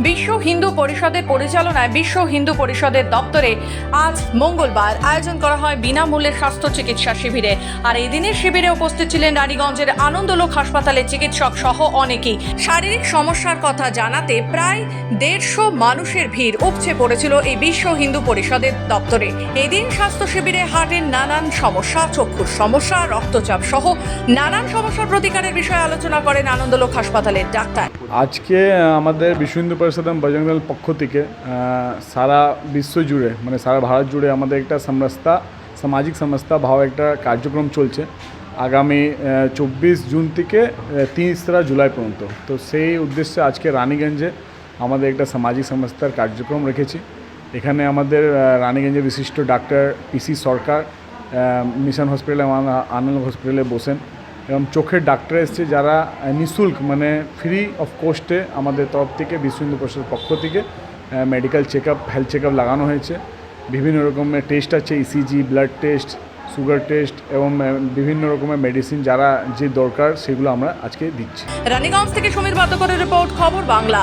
বিশ্ব হিন্দু পরিষদের পরিচালনায় বিশ্ব হিন্দু পরিষদের দপ্তরে আজ মঙ্গলবার আয়োজন করা হয় বিনামূল্যে স্বাস্থ্য চিকিৎসা শিবিরে। আর এই দিনের শিবিরে উপস্থিত ছিলেন রানীগঞ্জের আনন্দলোক হাসপাতালের চিকিৎসক সহ অনেকেই। শারীরিক সমস্যার কথা জানাতে প্রায় 150 মানুষের ভিড় উপচে পড়েছিল এই বিশ্ব হিন্দু পরিষদের দপ্তরে। এই দিন স্বাস্থ্য শিবিরে হার্টের নানান সমস্যা, চক্ষুর সমস্যা, রক্তচাপ সহ নানান সমস্যার প্রতিকারের বিষয়ে আলোচনা করেন আনন্দলোক হাসপাতালের ডাক্তার। আজকে আমাদের বিশ্ব হিন্দু পরিষদ এবং বজরং দল পক্ষ থেকে সারা বিশ্ব জুড়ে মানে সারা ভারত জুড়ে আমাদের একটা সামাজিক সংস্থা ভাব একটা কার্যক্রম চলছে আগামী 24 জুন থেকে 3 জুলাই পর্যন্ত। তো সেই উদ্দেশ্যে আজকে রানীগঞ্জে আমাদের একটা সামাজিক সংস্থার কার্যক্রম রেখেছি। এখানে আমাদের রানীগঞ্জের বিশিষ্ট ডাক্তার পিসি সরকার মিশন হসপিটালে আনন্দ হসপিটালে বসেন এবং চোখের ডাক্তার এসছে যারা নিঃশুল্ক মানে ফ্রি অফ কোস্টে আমাদের তরফ থেকে বিশ্ব হিন্দু পরিষদের পক্ষ থেকে মেডিকেল হেলথ চেক আপ লাগানো হয়েছে। বিভিন্ন রকমের টেস্ট আছে, ECG, blood test, sugar test এবং বিভিন্ন রকমের মেডিসিন যারা যে দরকার সেগুলো আমরা আজকে দিচ্ছি। রানীগঞ্জ থেকে সমীর বাদ্যকরের রিপোর্ট, খবর বাংলা।